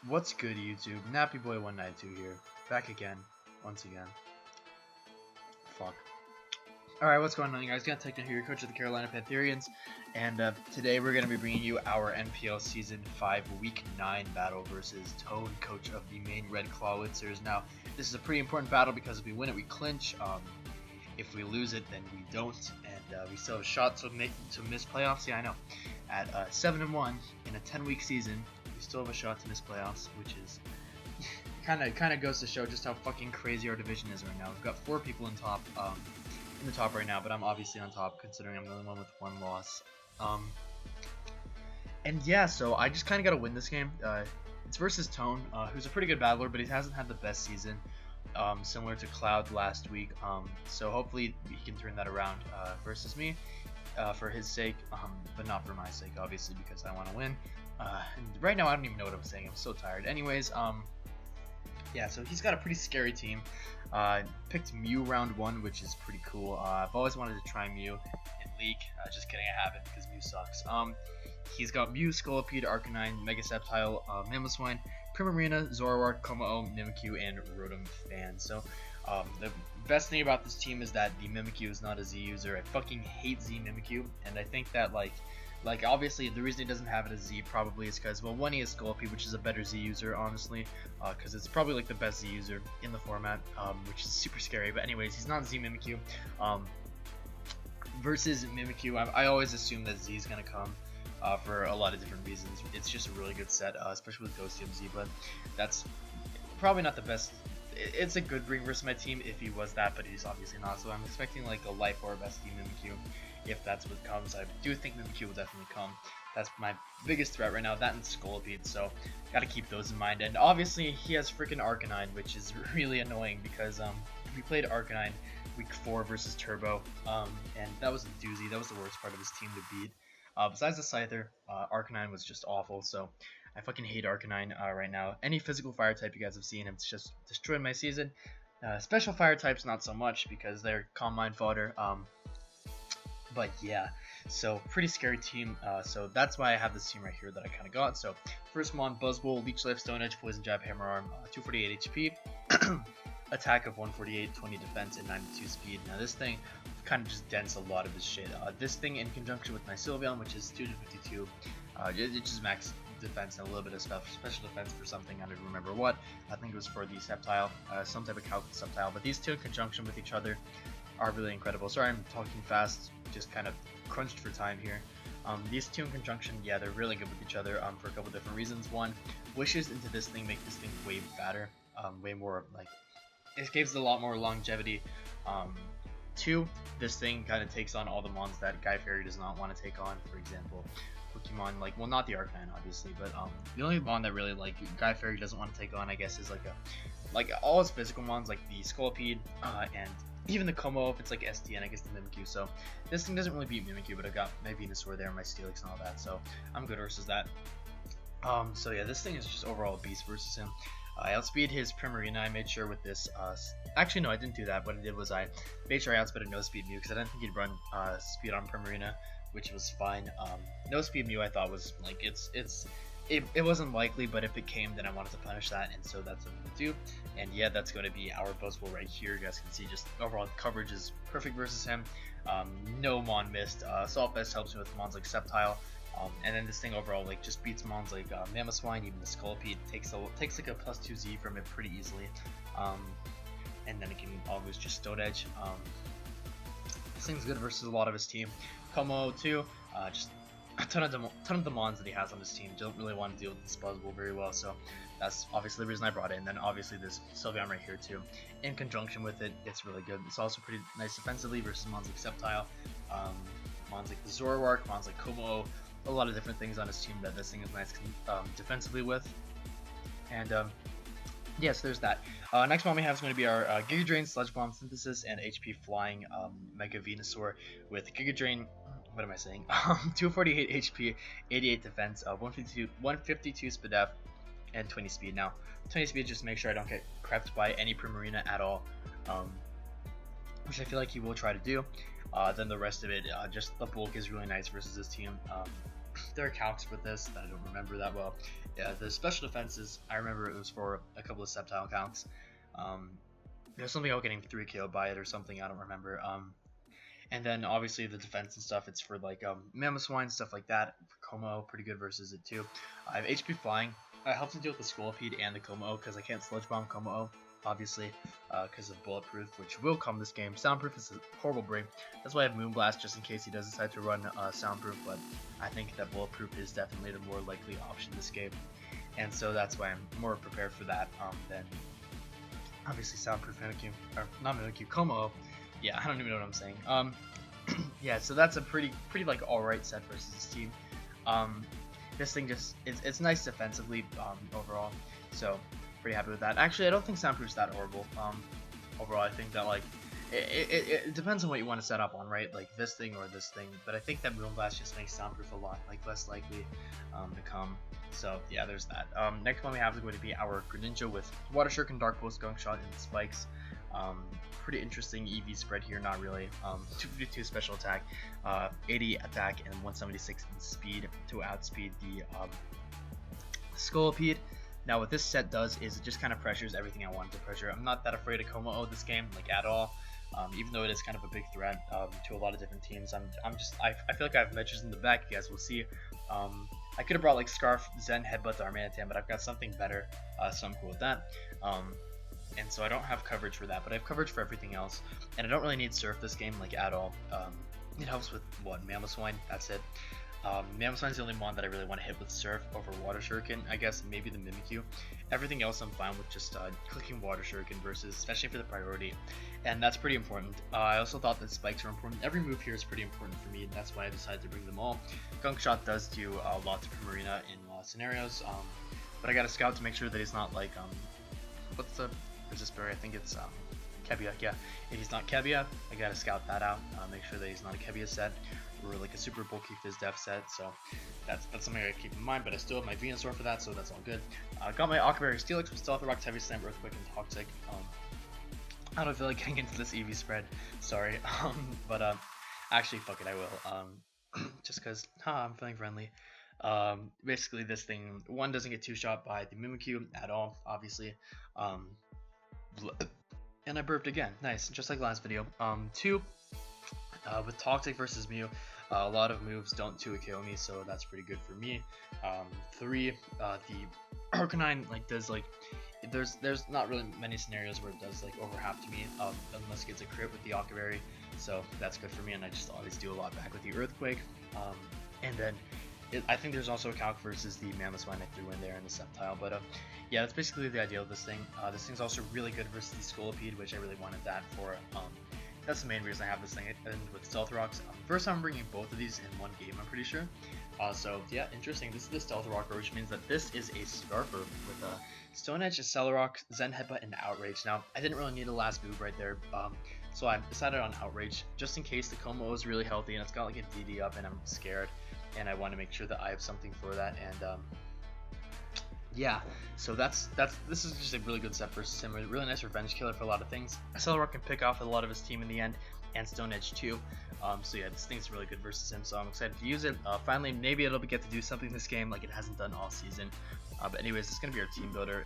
What's good, YouTube? NappyBoy192 here, back again, once again. Fuck. Alright, what's going on, you guys? Gonna take here, your coach of the Carolina Pantherians, and today we're gonna be bringing you our NPL Season 5 Week 9 battle versus Tone, coach of the Maine Red Clawitzers. Now, this is a pretty important battle because if we win it, we clinch. If we lose it, then we don't, and we still have a shot to miss playoffs. Yeah, I know. At 7-1 in a 10-week season, we still have a shot to miss playoffs, which is kind of goes to show just how fucking crazy our division is right now. We've got 4 people in the top right now, but I'm obviously on top considering I'm the only one with 1 loss. And yeah, so I just kind of got to win this game. It's versus Tone, who's a pretty good battler, but he hasn't had the best season. Similar to Cloud last week, so hopefully he can turn that around versus me for his sake, but not for my sake, obviously, because I want to win. And right now I don't even know what I'm saying. I'm so tired. Anyways, yeah, so he's got a pretty scary team. Picked Mew round 1, which is pretty cool. I've always wanted to try Mew in League. Just kidding, I haven't because Mew sucks. He's got Mew, Scolipede, Arcanine, Mega Sceptile, Mamoswine, Primarina, Zoroark, Kommo-o, Mimikyu, and Rotom Fan. So, the best thing about this team is that the Mimikyu is not a Z user. I fucking hate Z Mimikyu, and I think that like obviously the reason he doesn't have it as Z probably is because, well, one, he has Scolipede, which is a better Z user, honestly, because it's probably like the best Z user in the format, which is super scary. But anyways, he's not Z Mimikyu. Versus Mimikyu, I always assume that Z is gonna come. For a lot of different reasons. It's just a really good set, especially with Ghost Z, but that's probably not the best. It's a good bring versus my team if he was that, but he's obviously not, so I'm expecting like a Life Orb ST Mimikyu if that's what comes. I do think Mimikyu will definitely come. That's my biggest threat right now, that and Scolipede, so gotta keep those in mind. And obviously he has freaking Arcanine, which is really annoying because we played Arcanine week 4 versus Turbo, and that was a doozy. That was the worst part of his team to beat. Besides the Scyther, Arcanine was just awful, so I fucking hate Arcanine right now. Any physical fire type you guys have seen, it's just destroyed my season. Special fire types, not so much, because they're Calm Mind fodder. But yeah, so pretty scary team, so that's why I have this team right here that I kind of got. So first Mon, Buzzwole, Leech Life, Stone Edge, Poison Jab, Hammer Arm, 248 HP, attack of 148, 20 defense, and 92 speed. Now this thing kind of just dents a lot of his shit. This thing in conjunction with my Sylveon, which is 252, it just max defense and a little bit of special defense for something, I don't remember what. I think it was for the Sceptile, some type of Calc Sceptile, but these two in conjunction with each other are really incredible. Sorry I'm talking fast, just kind of crunched for time here. These two in conjunction, yeah, they're really good with each other for a couple different reasons. One, wishes into this thing make this thing way fatter, way more, like, it gives a lot more longevity. 2, this thing kind of takes on all the mons that Guy Fairy does not want to take on. For example, Pokemon like, well, not the Arcanine obviously, but the only mon that really like Guy Fairy doesn't want to take on, I guess, is like all his physical mons, like the Scolipede and even the Kommo-o if it's like SD, and I guess the Mimikyu. So this thing doesn't really beat Mimikyu, but I've got my Venusaur there, my Steelix and all that, so I'm good versus that. So yeah, this thing is just overall a beast versus him. I outspeed his Primarina. I made sure with this, actually no, I didn't do that. What I did was I made sure I outspeed No Speed Mew because I didn't think he'd run speed on Primarina, which was fine. No Speed Mew I thought was like, it wasn't likely, but if it came, then I wanted to punish that, and so that's what I'm gonna do. And yeah, that's going to be our Buzzwole right here. You guys can see just overall coverage is perfect versus him. No mon missed. Assault Vest helps me with mons like Sceptile. And then this thing overall like just beats mons like Mamoswine, even the Scolipede takes like a +2Z from it pretty easily, and then it can always just Stone Edge. This thing's good versus a lot of his team. Kommo-o too, just a ton of the mons that he has on his team. Don't really want to deal with this Buzzwole very well, so that's obviously the reason I brought it. And then obviously this Sylveon right here too, in conjunction with it, it's really good. It's also pretty nice defensively versus mons like Sceptile, mons like the Zoroark, mons like Kommo-o. A lot of different things on his team that this thing is nice defensively with. And yes, there's that. Next one we have is going to be our Giga Drain, Sludge Bomb, Synthesis, and HP Flying Mega Venusaur with Giga Drain. What am I saying? 248 HP, 88 defense, 152 speed def, and 20 speed. Now, 20 speed just to make sure I don't get crept by any Primarina at all, which I feel like he will try to do. Then the rest of it, just the bulk is really nice versus this team. there are calcs for this that I don't remember that well. Yeah, the special defenses, I remember it was for a couple of septile calcs. There's something about getting 3 KO by it or something, I don't remember. And then obviously the defense and stuff, it's for like Mammoth Swine, stuff like that. For Como, pretty good versus it too. I have HP Flying. I help to deal with the Scolipede and the Como because I can't Sludge Bomb Como, obviously, because of Bulletproof, which will come this game. Soundproof is a horrible bring. That's why I have Moonblast just in case he does decide to run Soundproof, but I think that Bulletproof is definitely the more likely option this game. And so that's why I'm more prepared for that than obviously Soundproof Mimikyu, or not Mimikyu, Como. Yeah, I don't even know what I'm saying. Yeah, so that's a pretty like alright set versus this team. This thing just it's nice defensively overall, so pretty happy with that. Actually, I don't think Soundproof's that horrible. Overall, I think that like it depends on what you want to set up on, right? Like this thing or this thing. But I think that Moonblast just makes Soundproof a lot like less likely to come. So yeah, there's that. Next one we have is going to be our Greninja with Water Shuriken, Dark Pulse, Gunk Shot, and Spikes. Pretty interesting EV spread here, not really. 252 special attack, 80 attack, and 176 in speed to outspeed the Scolipede. Now what this set does is it just kind of pressures everything I want to pressure. I'm not that afraid of Como this game, like at all. Even though it is kind of a big threat to a lot of different teams. I feel like I have measures in the back, you guys will see. I could have brought like Scarf, Zen, Headbutt, Darmanitan, but I've got something better, so I'm cool with that. And so I don't have coverage for that, but I have coverage for everything else. And I don't really need Surf this game, like, at all. It helps with, what, Mammoth Swine? That's it. Mammoth Swine's the only one that I really want to hit with Surf over Water Shuriken. I guess maybe the Mimikyu. Everything else I'm fine with just clicking Water Shuriken versus, especially for the priority. And that's pretty important. I also thought that Spikes are important. Every move here is pretty important for me, and that's why I decided to bring them all. Gunk Shot does do a lot to Primarina in scenarios, but I got to scout to make sure that he's not like, what's the resist barrier? I think it's Kebia. Yeah, if he's not Kebia, I gotta scout that out. Make sure that he's not a Kebia set or like a super bulky Fizz Def set. So that's something I gotta keep in mind. But I still have my Venusaur for that, so that's all good. Got my Aquaberry Steelix with Stealth Rocks, Heavy Slam, Earthquake, and Toxic. I don't feel like getting into this EV spread. Sorry, but actually, fuck it, I will. Just cause, I'm feeling friendly. Basically, this thing doesn't get 2-shot by the Mimikyu at all, obviously. And I burped again. Nice, just like last video. 2, with Toxic versus Mew, a lot of moves don't 2-KO me, so that's pretty good for me. 3, the Arcanine like does like there's not really many scenarios where it does like over half to me, unless it gets a crit with the Aquaberry, so that's good for me, and I just always do a lot back with the Earthquake. And then I think there's also a calc versus the Mammoth Swine I threw in there in the Sceptile, but yeah, that's basically the idea of this thing. This thing's also really good versus the Scolipede, which I really wanted that for. That's the main reason I have this thing, and with Stealth Rocks. First time I'm bringing both of these in one game, I'm pretty sure. So yeah, interesting. This is the Stealth Rocker, which means that this is a Scarfer with Stone Edge, Accelerock, Zen Headbutt, and Outrage. Now, I didn't really need a last move right there, so I decided on Outrage, just in case the Como is really healthy and it's got like a DD up and I'm scared. And I want to make sure that I have something for that, and yeah, so this is just a really good set versus him. A really nice revenge killer for a lot of things. Accelerock can pick off a lot of his team in the end, and Stone Edge too. So yeah, this thing's really good versus him, so I'm excited to use it. Finally, maybe it'll get to do something this game like it hasn't done all season. But anyways, it's gonna be our team builder.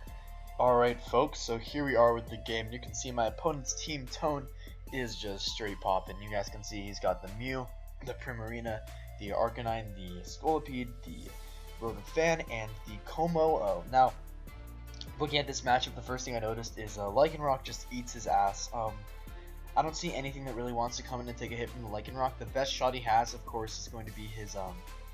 Alright folks, so here we are with the game. You can see my opponent's team tone is just straight popping. You guys can see he's got the Mew, the Primarina, the Arcanine, the Scolipede, the Rotom-Fan, and the Como. Now, looking at this matchup, the first thing I noticed is Lycanroc just eats his ass. I don't see anything that really wants to come in and take a hit from the Lycanroc. The best shot he has, of course, is going to be his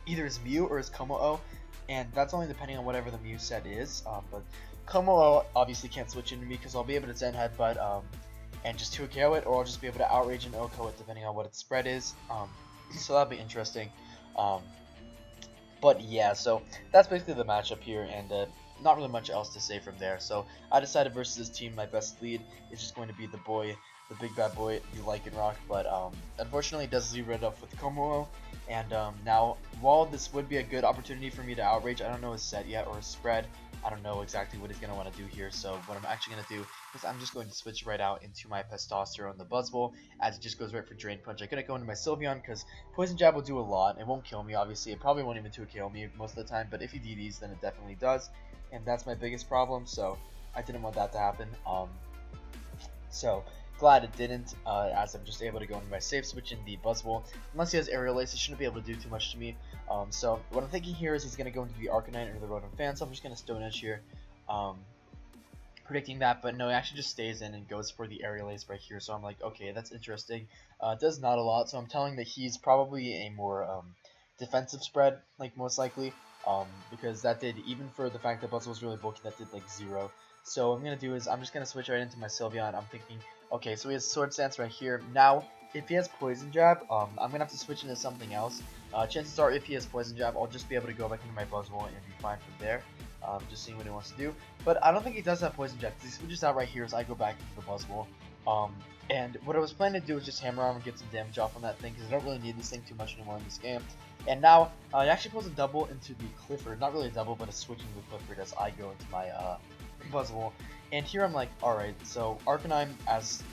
either his Mew or his Como, and that's only depending on whatever the Mew set is. But Como obviously can't switch into me because I'll be able to Zen Headbutt and just 2-KO it, or I'll just be able to Outrage and OHKO it depending on what its spread is. So that'll be interesting. But yeah, so that's basically the matchup here, and not really much else to say from there. So I decided versus this team, my best lead is just going to be the boy the big bad boy, the Lycan Rock, but unfortunately it does zero it up with Como. And now, while this would be a good opportunity for me to outrage, I don't know his set yet or his spread. I don't know exactly what he's going to want to do here, so what I'm actually going to do is I'm just going to switch right out into my Testosterone, the Buzzball, as it just goes right for Drain Punch. I couldn't go into my Sylveon because Poison Jab will do a lot. It won't kill me, obviously. It probably won't even 2KO me most of the time, but if he DDs, then it definitely does, and that's my biggest problem, so I didn't want that to happen. So glad it didn't, as I'm just able to go into my safe switch in the Buzzball. Unless he has Aerial Ace, he shouldn't be able to do too much to me. So what I'm thinking here is he's going to go into the Arcanine or the Rotom Fan, so I'm just going to Stone Edge here, predicting that, but no, he actually just stays in and goes for the Aerial Ace right here, so I'm like, okay, that's interesting. It does not a lot, so I'm telling that he's probably a more defensive spread, like most likely, because that did, even for the fact that Buzzle was really bulky, that did like 0. So what I'm going to do is I'm just going to switch right into my Sylveon. I'm thinking, okay, so he has Sword Stance right here. Now, if he has Poison Jab, I'm going to have to switch into something else. Chances are, if he has Poison Jab, I'll just be able to go back into my Buzzwole and be fine from there. Just seeing what he wants to do. But I don't think he does have Poison Jab, because he switches out right here as I go back into the Buzzwole. And what I was planning to do is just hammer on and get some damage off on that thing, because I don't really need this thing too much anymore in this game. And now, he actually pulls a double into the Clifford. Not really a double, but a switch into the Clifford as I go into my Buzzwole. And here I'm like, alright, so Arcanine, as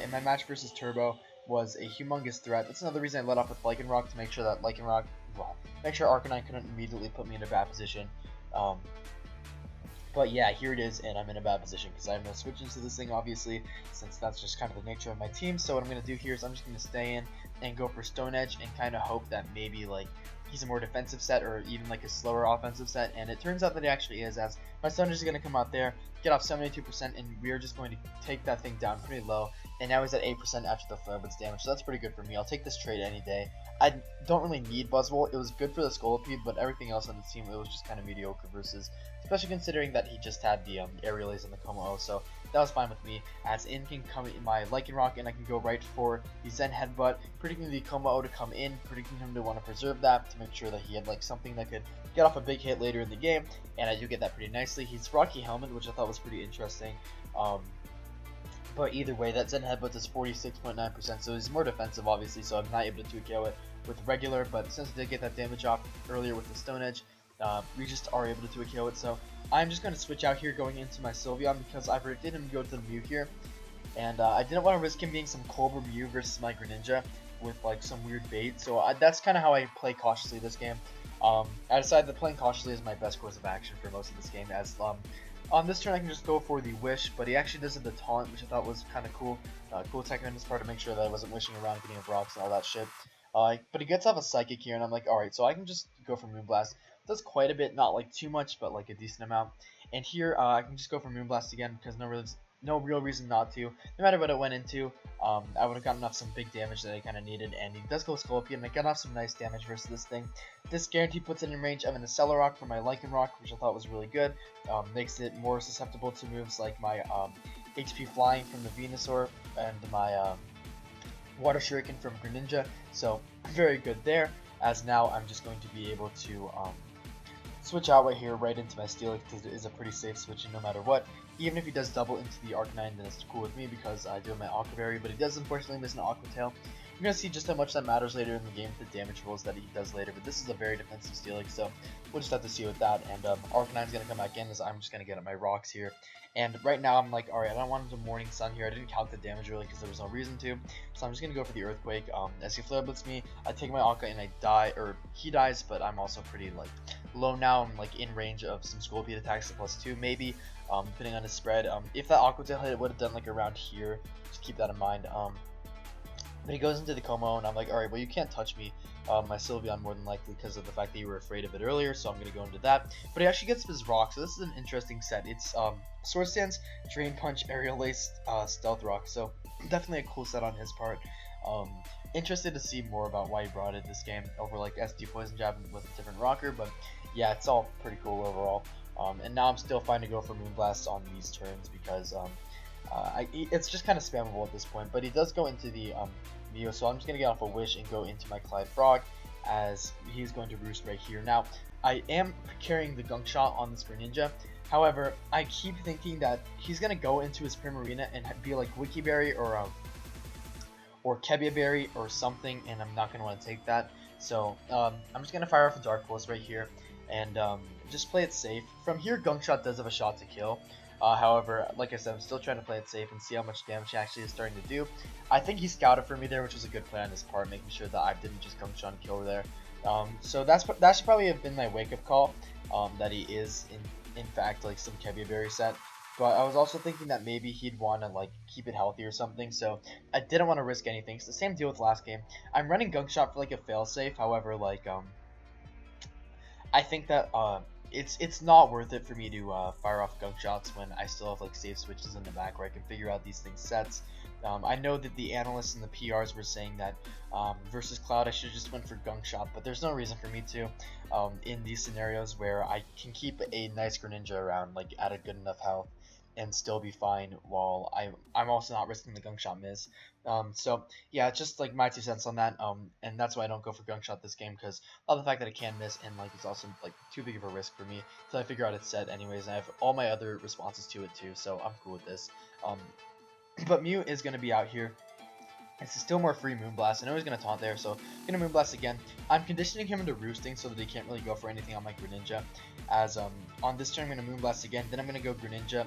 in my match versus Turbo, was a humongous threat. That's another reason I let off with Lycan Rock, to make sure that Lycan Rock, well, make sure Arcanine couldn't immediately put me in a bad position. But yeah, here it is, and I'm in a bad position because I have no switch into this thing, obviously, since that's just kind of the nature of my team. So what I'm going to do here is I'm just going to stay in and go for Stone Edge and kind of hope that maybe, like, he's a more defensive set or even, like, a slower offensive set. And it turns out that he actually is, as my Stone Edge is going to come out there, get off 72%, and we are just going to take that thing down pretty low. And now he's at 8% after the Flare Blitz damage, so that's pretty good for me. I'll take this trade any day. I don't really need Buzzwole. It was good for the Scolipede, but everything else on the team, it was just kind of mediocre versus, especially considering that he just had the Aerial Ace and the Como-O, so that was fine with me. As in can come in my Lycan Rock, and I can go right for the Zen Headbutt, predicting the Como-O to come in, predicting him to want to preserve that, to make sure that he had like something that could get off a big hit later in the game, and I do get that pretty nicely. He's Rocky Helmet, which I thought was pretty interesting. But either way, that Zen Headbutt is 46.9%, so he's more defensive, obviously, so I'm not able to 2KO it with regular, but since I did get that damage off earlier with the Stone Edge, we just are able to 2KO it, so I'm just going to switch out here going into my Sylveon, because I predicted him to go to the Mew here, and I didn't want to risk him being some Cobra Mew versus my Greninja with like some weird bait, so that's kind of how I play cautiously this game. I decided that playing cautiously is my best course of action for most of this game, as on this turn I can just go for the Wish, but he actually does have the Taunt, which I thought was kind of cool. Cool tech on his part to make sure that I wasn't wishing around getting up rocks and all that shit. But he gets off a Psychic here, and I'm like, alright, so I can just go for Moonblast. It does quite a bit, not like too much, but like a decent amount. And here I can just go for Moonblast again, because no real reason not to. No matter what it went into, I would have gotten off some big damage that I kind of needed, and he does go Scorpion, and I got off some nice damage versus this thing. This guaranteed puts it in range of an Acela Rock for my Lycan Rock, which I thought was really good. Makes it more susceptible to moves like my HP Flying from the Venusaur and my Water Shuriken from Greninja, so very good there, as now I'm just going to be able to switch out right here, right into my Steelix, because it is a pretty safe switch no matter what. Even if he does double into the Arcanine, then it's cool with me because I do have my Aqua Berry, but he does unfortunately miss an Aqua Tail. You're going to see just how much that matters later in the game with the damage rolls that he does later, but this is a very defensive Steelix, so we'll just have to see with that. And Arcanine's going to come back in, as I'm just going to get at my rocks here. And right now I'm like, alright, I don't want him to Morning Sun here. I didn't calc the damage really because there was no reason to, so I'm just going to go for the Earthquake. As he Flare Blitz me, I take my Aqua and I die, or he dies, but I'm also pretty like low now. I'm like in range of some Scorpion attacks at +2 maybe, depending on his spread. If that Aqua Tail hit, it would have done like around here, just keep that in mind. But he goes into the Como, and I'm like, alright, well, you can't touch me, my Sylveon, more than likely, because of the fact that you were afraid of it earlier, so I'm going to go into that. But he actually gets his Rock, so this is an interesting set. It's Sword Stance, Drain Punch, Aerial Ace, Stealth Rock, so definitely a cool set on his part. Interested to see more about why he brought it this game over like SD Poison Jab with a different rocker, but yeah, it's all pretty cool overall. And now I'm still fine to go for Moonblast on these turns because it's just kind of spammable at this point, but he does go into the Neo, so I'm just going to get off a Wish and go into my Clyde Frog, as he's going to roost right here. Now, I am carrying the Gunk Shot on this Greninja, however, I keep thinking that he's going to go into his Primarina and be like Wiki Berry or or Kebia Berry or something, and I'm not going to want to take that. So I'm just going to fire off a Dark Pulse right here and just play it safe. From here, Gunk Shot does have a shot to kill. However, like I said, I'm still trying to play it safe and see how much damage he actually is starting to do. I think he scouted for me there, which was a good play on his part, making sure that I didn't just Gunk Shot and kill there. So that should probably have been my wake-up call, that he is in fact like some Kebia Berry set. But I was also thinking that maybe he'd want to like keep it healthy or something, so I didn't want to risk anything. It's the same deal with last game. I'm running Gunk Shot for like a failsafe. However, like I think that it's not worth it for me to fire off Gunk Shots when I still have like safe switches in the back where I can figure out these things sets. I know that the analysts and the PRs were saying that versus Cloud I should just went for Gunk Shot, but there's no reason for me to in these scenarios where I can keep a nice Greninja around like at a good enough health and still be fine while I'm also not risking the Gunk Shot miss. So yeah, it's just like my 2 cents on that. And that's why I don't go for Gunk Shot this game, because of the fact that it can miss and like it's also like too big of a risk for me until I figure out its set anyways. And I have all my other responses to it too, so I'm cool with this. But Mew is going to be out here. It's still more free Moonblast. I know he's going to taunt there, so I'm going to Moonblast again. I'm conditioning him into roosting so that he can't really go for anything on my Greninja. As on this turn, I'm going to Moonblast again. Then I'm going to go Greninja,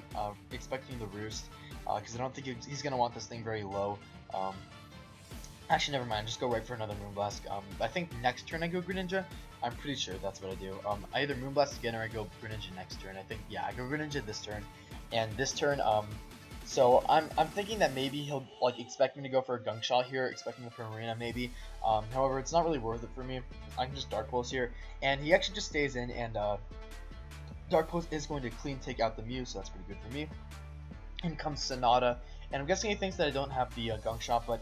expecting the roost, because I don't think he's going to want this thing very low. Actually, never mind. Just go right for another Moonblast. I think next turn I go Greninja. I'm pretty sure that's what I do. I either Moonblast again or I go Greninja next turn. I think, yeah, I go Greninja this turn. And this turn, so I'm thinking that maybe he'll like expect me to go for a Gunk Shot here, expecting the Primarina maybe. However, it's not really worth it for me. I can just Dark Pulse here, and he actually just stays in, and Dark Pulse is going to clean take out the Mew, so that's pretty good for me. In comes Sonata, and I'm guessing he thinks that I don't have the Gunk Shot, but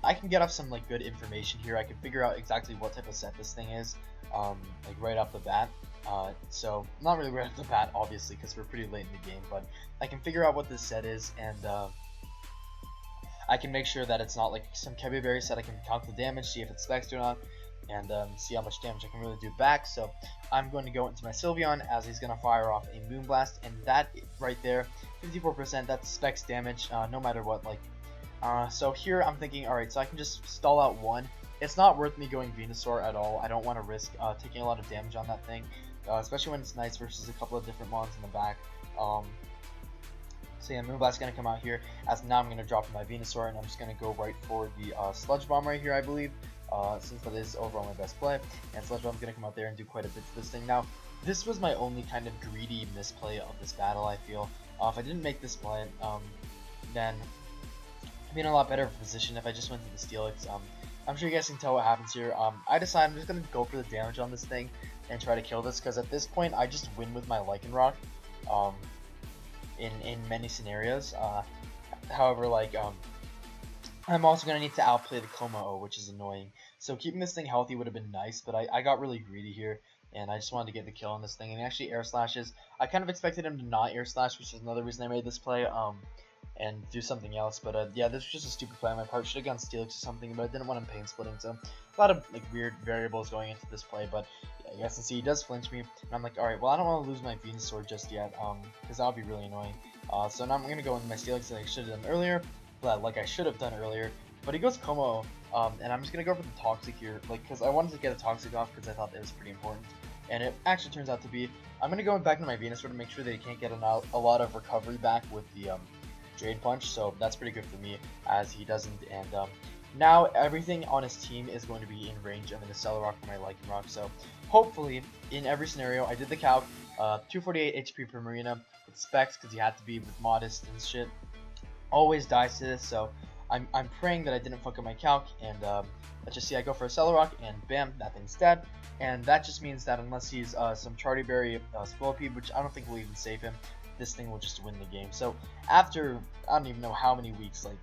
I can get off some like good information here. I can figure out exactly what type of set this thing is, like right off the bat. So not really right off the bat, obviously, because we're pretty late in the game, but I can figure out what this set is, and I can make sure that it's not like some Kebia Berry set. I can count the damage, see if it's specs or not, and see how much damage I can really do back. So I'm going to go into my Sylveon as he's going to fire off a Moonblast, and that right there, 54%, that's specs damage, no matter what. Like, so here I'm thinking, alright, so I can just stall out one. It's not worth me going Venusaur at all. I don't want to risk taking a lot of damage on that thing, especially when it's nice versus a couple of different mons in the back. So yeah, Moonblast's going to come out here, as now I'm going to drop my Venusaur, and I'm just going to go right for the Sludge Bomb right here, I believe, since that is overall my best play. And Sludge Bomb's going to come out there and do quite a bit to this thing. Now, this was my only kind of greedy misplay of this battle, I feel. If I didn't make this play, then I'd be in a lot better of a position if I just went to the Steelix. I'm sure you guys can tell what happens here. I decide I'm just going to go for the damage on this thing and try to kill this, because at this point I just win with my Lycanroc in many scenarios. However, like I'm also going to need to outplay the Como-O, which is annoying. So keeping this thing healthy would have been nice, but I got really greedy here, and I just wanted to get the kill on this thing. And he actually Air Slashes. I kind of expected him to not Air Slash, which is another reason I made this play. And do something else, but yeah, this was just a stupid play on my part. Should have gone Steelix or something, but I didn't want him pain splitting, so a lot of like weird variables going into this play. But yeah, you guys can see he does flinch me, and I'm like, alright, well, I don't want to lose my Venusaur just yet, because that would be really annoying. So now I'm gonna go into my Steelix like I should have done earlier, but he goes Como, and I'm just gonna go for the Toxic here, like, because I wanted to get a Toxic off because I thought that was pretty important, and it actually turns out to be. I'm gonna go back into my Venusaur to make sure that he can't get a lot of recovery back with the Drain Punch, so that's pretty good for me, as he doesn't. And now everything on his team is going to be in range of an Accelerock for my Lycanroc, so hopefully in every scenario I did the calc. 248 HP per Marina with specs, because he had to be with Modest and shit. Always dies to this, so I'm praying that I didn't fuck up my calc. And let's just see, I go for a Accelerock, and bam, that thing's dead. And that just means that unless he's some Charty Berry Squirrelpede, which I don't think will even save him, this thing will just win the game. So after, I don't even know how many weeks, like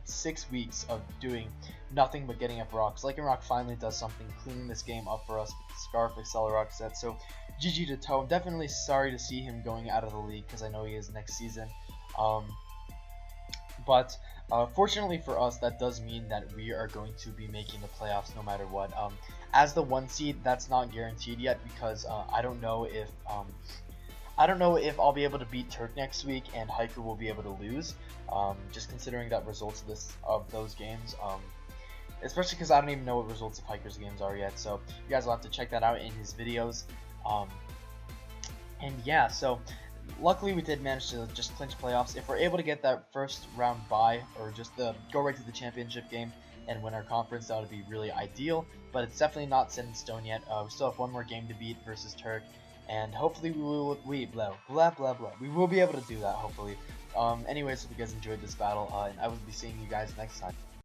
6 weeks of doing nothing but getting up rocks, Lycanroc finally does something, cleaning this game up for us with the Scarf Accelerock set. So GG to Toe. I'm definitely sorry to see him going out of the league, because I know he is next season. But fortunately for us, that does mean that we are going to be making the playoffs no matter what. As the 1 seed, that's not guaranteed yet, because I don't know if I don't know if I'll be able to beat Turk next week and Hiker will be able to lose, just considering that results of those games. Especially because I don't even know what results of Hiker's games are yet, so you guys will have to check that out in his videos. And yeah, so luckily we did manage to just clinch playoffs. If we're able to get that first round bye, or just go right to the championship game and win our conference, that would be really ideal. But it's definitely not set in stone yet. We still have one more game to beat versus Turk, and hopefully we will be able to do that. Hopefully. Anyways, hope you guys enjoyed this battle, and I will be seeing you guys next time.